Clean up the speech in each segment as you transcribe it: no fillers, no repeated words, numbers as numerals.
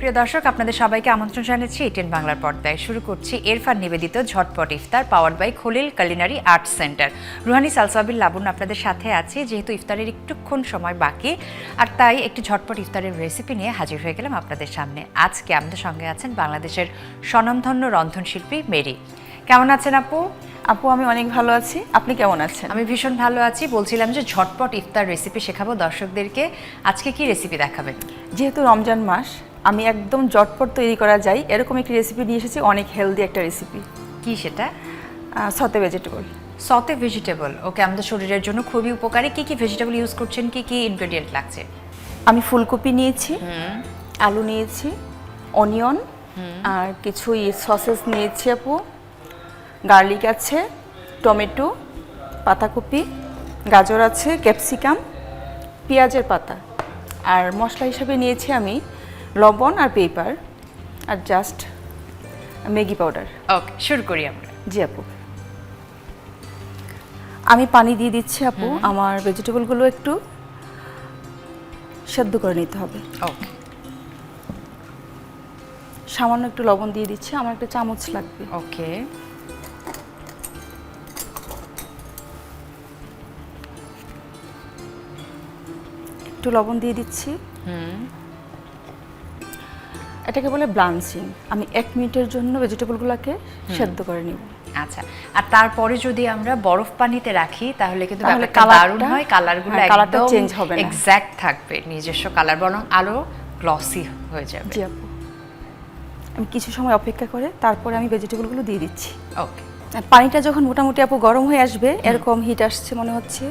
প্রিয় দর্শক, আপনাদের সবাইকে আমন্ত্রণ জানাচ্ছি এটিএন বাংলার পর্দায়। শুরু করছি এরফান নিবেদিত ঝটপট ইফতার, powered by Khalil culinary arts center. Ruhani Salsabil Labonno আপনাদের সাথে আছি। যেহেতু ইফতারের একটুক্ষণ সময় বাকি, আর তাই একটি ঝটপট ইফতারের রেসিপি নিয়ে হাজির হয়ে গেলাম আপনাদের সামনে। আজকে আমাদের সঙ্গে আছেন বাংলাদেশের স্বনামধন্য রন্ধনশিল্পী মেরি। কেমন আছেন আপু? আপু আমি অনেক ভালো আছি, আপনি কেমন আছেন? আমি ভীষণ ভালো আছি। বলছিলাম যে ঝটপট ইফতার রেসিপি শেখাবো দর্শকদেরকে। আজকে কি রেসিপি দেখাবেন? যেহেতু রমজান মাস, আমি একদম ঝটপট তৈরি করা যায় এরকম একটি রেসিপি নিয়ে এসেছি, অনেক হেলদি একটা রেসিপি। কি সেটা? সতে ভেজিটেবল। সতে ভেজিটেবল, ওকে, আমাদের শরীরের জন্য খুবই উপকারী। কি কি ভেজিটেবল ইউজ করছেন, কি কি ইনগ্রেডিয়েন্ট লাগছে? আমি ফুলকপি নিয়েছি, আলু নিয়েছি, অনিয়ন, আর কিছু সসেস নিয়েছি আপু, গার্লিক আছে, টমেটো, পাতাকপি, গাজর আছে, ক্যাপসিকাম, পেঁয়াজের পাতা, আর মশলা হিসাবে নিয়েছি আমি লবণ আর পেপার আর জাস্ট ম্যাগি পাউডার। ওকে, শুরু করি আমরা। জি আপু, আমি পানি দিয়ে দিচ্ছি আপু। আমার ভেজিটেবলগুলো একটু সেদ্ধ করে নিতে হবে। ওকে, সামান্য একটু লবণ দিয়ে দিচ্ছি, আমার একটা চামচ লাগবে। ওকে, একটু লবণ দিয়ে দিচ্ছি। এটাকে বলে ব্লাঞ্চিং। আমি 1 মিনিটের জন্য ভেজিটেবলগুলোকে সেদ্ধ করে নিব। আচ্ছা, আর তারপরে যদি আমরা বরফ পানিতে রাখি তাহলে কিন্তু ব্যাপারটা কালারটা দারুণ হয়। কালারগুলো কালারটা একদম চেঞ্জ হবে না, এক্স্যাক্ট থাকবে, নিজস্ব কালার, বরং আরো গ্লসি হয়ে যাবে। জি আপু, আমি কিছু সময় অপেক্ষা করে তারপরে আমি ভেজিটেবলগুলো দিয়ে দিচ্ছি। ওকে, পানিটা যখন মোটামুটি আপু গরম হয়ে আসবে, এরকম হিট আসছে মনে হচ্ছে,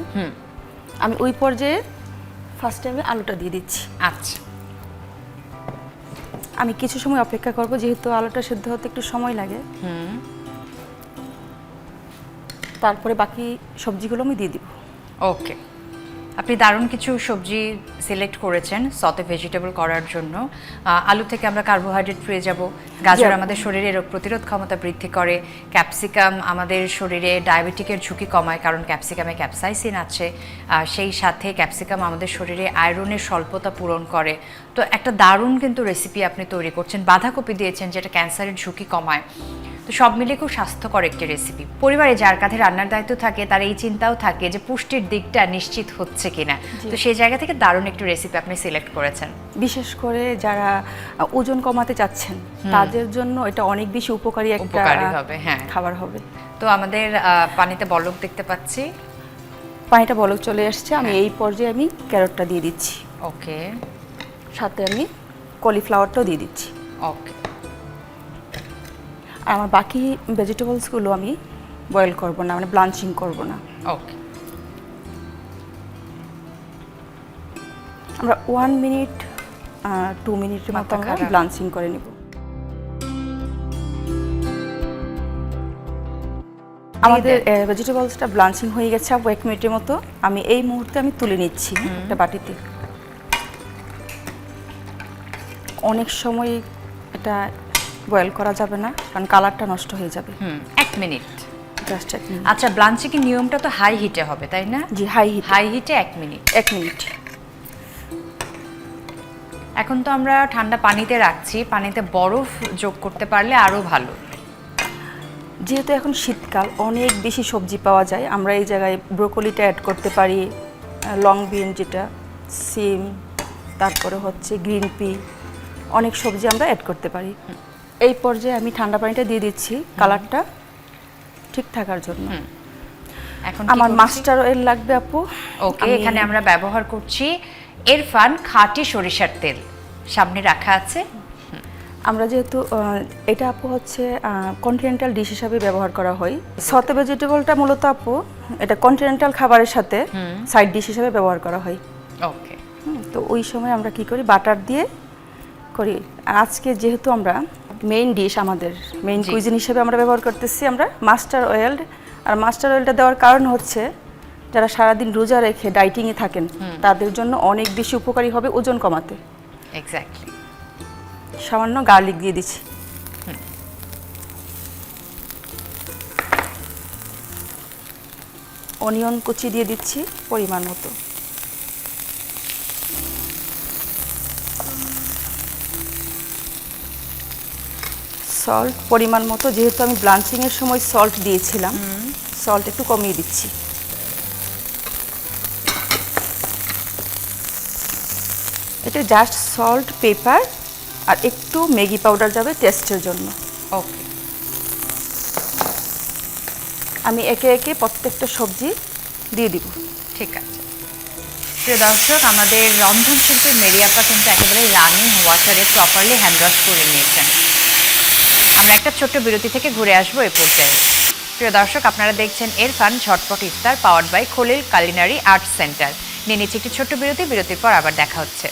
আমি ওই পর্যায়ে ফার্স্টে আমি আলুটা দিয়ে দিচ্ছি। আচ্ছা, আমি কিছু সময় অপেক্ষা করব, যেহেতু আলুটা সেদ্ধ হতে একটু সময় লাগে। তারপরে বাকি সবজিগুলো আমি দিয়ে দিব। ওকে, আপনি দারুণ কিছু সবজি সিলেক্ট করেছেন সতে ভেজিটেবল করার জন্য। আলু থেকে আমরা কার্বোহাইড্রেট পেয়ে যাব, গাজর আমাদের শরীরে রোগ প্রতিরোধ ক্ষমতা বৃদ্ধি করে, ক্যাপসিকাম আমাদের শরীরে ডায়াবেটিকের ঝুঁকি কমায় কারণ ক্যাপসিকামে ক্যাপসাইসিন আছে, সেই সাথে ক্যাপসিকাম আমাদের শরীরে আয়রনের স্বল্পতা পূরণ করে। তো একটা দারুণ কিন্তু রেসিপি আপনি তৈরি করছেন। বাঁধাকপি দিয়েছেন যেটা ক্যান্সারের ঝুঁকি কমায়। তো সব মিলিয়ে খুব স্বাস্থ্যকর একটি রেসিপি। পরিবারে যার কাঁধে রান্নার দায়িত্ব থাকে তার এই চিন্তাও থাকে যে পুষ্টির দিকটা নিশ্চিত হচ্ছে কিনা। তো সেই জায়গা থেকে দারুণ একটি রেসিপি আপনি সিলেক্ট করেছেন। বিশেষ করে যারা ওজন কমাতে চাচ্ছেন তাদের জন্য এটা অনেক বেশি উপকারী হবে। হ্যাঁ, খাবার হবে। তো আমাদের পানিতে বলক দেখতে পাচ্ছি, পানিটা বলক চলে আসছে। আমি এই পর্যায়ে আমি ক্যারটটা দিয়ে দিচ্ছি। ওকে, সাথে আমি কলিফ্লাওয়ারটাও দিয়ে দিচ্ছি। ওকে, আর আমার বাকি ভেজিটেবলসগুলো আমি বয়েল করব না, মানে ব্লাঞ্চিং করব না। ওকে, আমরা 1 মিনিট 2 মিনিটের মতো আমরা ব্লাঞ্চিং করে নিব। আমাদের ভেজিটেবলসটা ব্লাঞ্চিং হয়ে গেছে 1 মিনিটের মতো। আমি এই মুহূর্তে আমি তুলে নিচ্ছি একটা বাটিতে। অনেক সময় এটা বয়েল করা যাবে না কারণ কালারটা নষ্ট হয়ে যাবে। 1 মিনিট, জাস্ট 1 মিনিট। আচ্ছা, ব্লাঞ্চিং এর নিয়মটা তো হাই হিটে হবে, তাই না? জি, হাই হিটে 1 মিনিট। 1 মিনিট। এখন তো আমরা ঠান্ডা পানিতে রাখছি, পানিতে বরফ যোগ করতে পারলে আরো ভালো। যেহেতু এখন শীতকাল, অনেক বেশি সবজি পাওয়া যায়, আমরা এই জায়গায় ব্রোকলিটা অ্যাড করতে পারি, লং বিন যেটা, সিম, তারপরে হচ্ছে গ্রিন পি, অনেক সবজি আমরা অ্যাড করতে পারি। এই পর্যায়ে আমি ঠান্ডা পানিটা দিয়ে দিচ্ছি কালারটা ঠিক থাকার জন্য। এখন আমার মাস্টার অয়েল লাগবে আপু। ওকে, এখানে আমরা ব্যবহার করছি এরফান খাঁটি সরিষার তেল, সামনে রাখা আছে। আমরা যেহেতু এটা আপু হচ্ছে কন্টিনেন্টাল ডিশ হিসাবে ব্যবহার করা হয়। সতে ভেজিটেবলটা মূলত আপু এটা কন্টিনেন্টাল খাবারের সাথে সাইড ডিশ হিসাবে ব্যবহার করা হয়। ওকে, তো ওই সময় আমরা কি করি, বাটার দিয়ে করি। আজকে যেহেতু আমরা মেইন ডিশ, আমাদের মেইন কুইজিন হিসেবে আমরা ব্যবহার করতেছি আমরা মাস্টার অয়েল। আর মাস্টার অয়েলটা দেওয়ার কারণ হচ্ছে যারা সারাদিন রোজা রেখে ডাইটিংয়ে থাকেন তাদের জন্য অনেক বেশি উপকারী হবে ওজন কমাতে। এক্স্যাক্টলি। সামান্য গার্লিক দিয়ে দিচ্ছি। অনিয়ন কুচি দিয়ে দিচ্ছি পরিমাণ মতো। সল্ট পরিমাণ মতো, যেহেতু আমি ব্লাঞ্চিংয়ের সময় সল্ট দিয়েছিলাম, সল্ট একটু কমিয়ে দিচ্ছি। এটা জাস্ট সল্ট, পেপার আর একটু ম্যাগি পাউডার যাবে টেস্টের জন্য। ওকে, আমি একে একে প্রত্যেকটা সবজি দিয়ে দিব। ঠিক আছে। প্রিয় দর্শক, আমাদের রন্ধন শিল্পী মেরি আপা কিন্তু একেবারে রানিং ওয়াটারে প্রপারলি হ্যান্ড ওয়াশ করে নিয়েছেন। আমরা একটা ছোট্ট বিরতি থেকে ঘুরে আসবো এই পর্যায়ে। প্রিয় দর্শক, আপনারা দেখছেন এরফান ঝটপট ইফতার powered by Khalil culinary arts center. নিয়ে নিচ্ছি একটি ছোট্ট বিরতি, বিরতির পর আবার দেখা হচ্ছে।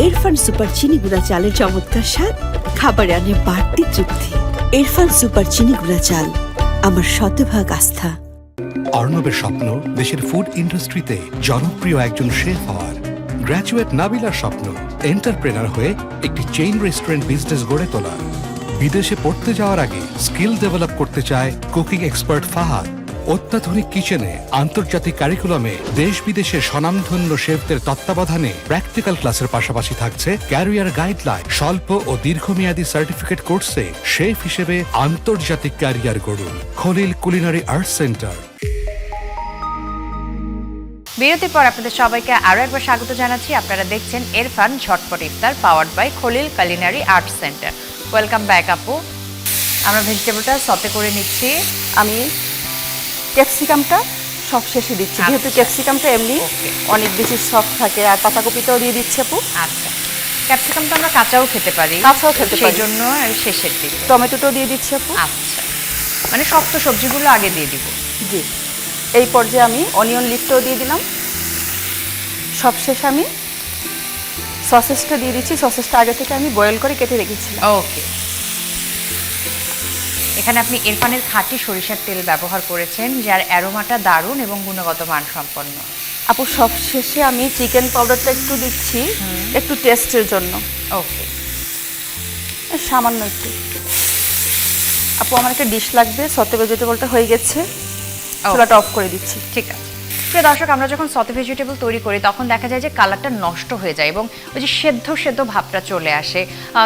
এরফান সুপার চিনি গুঁড়া চালের চমৎকার স্বাদ, খাবারে আনে বাড়তি তৃপ্তি। এরফান সুপার চিনি গুঁড়া চাল, আমার শতভাগ আস্থা। অর্ণবের স্বপ্ন দেশের ফুড ইন্ডাস্ট্রিতে জনপ্রিয় একজন শেফ হওয়ার। গ্র্যাজুয়েট নাবিলার স্বপ্ন এন্টারপ্রেনার হয়ে একটি চেইন রেস্টুরেন্ট বিজনেস গড়ে তোলা। বিদেশে পড়তে যাওয়ার আগে স্কিল ডেভেলপ করতে চায় কুকিং এক্সপার্ট ফাহাদ। অত্যাধুনিক কিচেনে, আন্তর্জাতিক কারিকুলামে দেশ বিদেশের স্বনামধন্য শেফদের তত্ত্বাবধানে প্র্যাকটিক্যাল ক্লাসের পাশাপাশি থাকছে ক্যারিয়ার গাইডলাইন। স্বল্প ও দীর্ঘমেয়াদী সার্টিফিকেট কোর্সে শেফ হিসেবে আন্তর্জাতিক ক্যারিয়ার গড়ুন। Khalil culinary arts center. বিরতির পর আপনাদের সবাইকে আরও একবার স্বাগত জানাচ্ছি। আপনারা দেখছেন এরফান ঝটপট ইফতার powered by Khalil culinary arts center. Welcome back আপু। আমরা ভেজিটেবলটা সতে করে নিচ্ছি। আমি ক্যাপসিকামটা সব শেষে দিচ্ছি, যেহেতু ক্যাপসিকামটা এমনি অনেক বেশি সফট থাকে, আর পাতাকপিটাও দিয়ে দিচ্ছি আপু। আচ্ছা, ক্যাপসিকাম তো আমরা কাঁচাও খেতে পারি, সেই জন্য শেষের দিকে। টমেটোটাও দিয়ে দিচ্ছি আপু। আচ্ছা, মানে শক্ত সবজিগুলো আগে দিয়ে দিব। জি, এই পর্যায়ে আমি অনিয়ন লিফটাও দিয়ে দিলাম। সবশেষে আমি সসেসটা দিয়ে দিচ্ছি। সসেসটা আগে থেকে আমি বয়েল করে কেটে রেখেছিলাম। ওকে, এখানে আপনি ইরফানের খাঁটি সরিষার তেল ব্যবহার করেছেন, যার অ্যারোমাটা দারুণ এবং গুণগত মান সম্পন্ন। আপু সবশেষে আমি চিকেন পাউডারটা একটু দিচ্ছি, একটু টেস্টের জন্য। ওকে, সামান্য একটু। আপু আমার একটা ডিশ লাগবে। সতে ভেজিটেবলটা হয়ে গেছে, চুলাটা অফ করে দিচ্ছি। ঠিক আছে। প্রিয় দর্শক, আমরা যখন সতে ভেজিটেবল তৈরি করি তখন দেখা যায় যে কালারটা নষ্ট হয়ে যায় এবং ওই যে সেদ্ধ সেদ্ধ ভাবটা চলে আসে,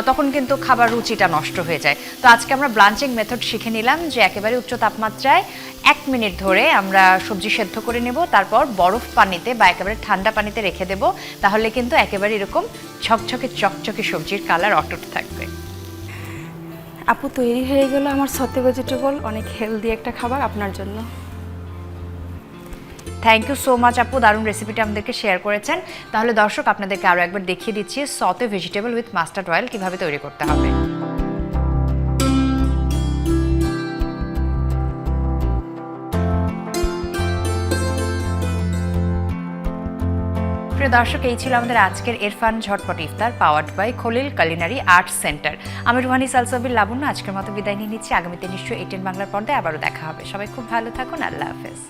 তখন কিন্তু খাবার রুচিটা নষ্ট হয়ে যায়। তো আজকে আমরা ব্লাঞ্চিং মেথড শিখে নিলাম যে একেবারে উচ্চ তাপমাত্রায় 1 মিনিট ধরে আমরা সবজি সেদ্ধ করে নেব, তারপর বরফ পানিতে বা একেবারে ঠান্ডা পানিতে রেখে দেব। তাহলে কিন্তু একেবারে এরকম ঝকঝকে চকচকে সবজির কালার অটুট থাকবে। আপু তৈরি হয়ে গেল আমার সতে ভেজিটেবল, অনেক হেলদি একটা খাবার আপনার জন্য। থ্যাংক ইউ সো মাচ আপু, দারুণ রেসিপিটা আমাদেরকে শেয়ার করেছেন। তাহলে দর্শক, আপনাদেরকে আরও একবার দেখিয়ে দিচ্ছি সতে ভেজিটেবল উইথ মাস্টার্ড অয়েল কীভাবে তৈরি করতে হবে। প্রিয় দর্শক, এই ছিল আমাদের আজকের ইরফান ঝটপট ইফতার powered by Khalil culinary arts center. আমি রুহানি সালসাবিল লাবণ্য আজকের মতো বিদায় নিয়ে নিচ্ছি। আগামীতে নিশ্চয়ই ATN বাংলার পর্দায় আবারও দেখা হবে। সবাই খুব ভালো থাকুন। আল্লাহ হাফেজ।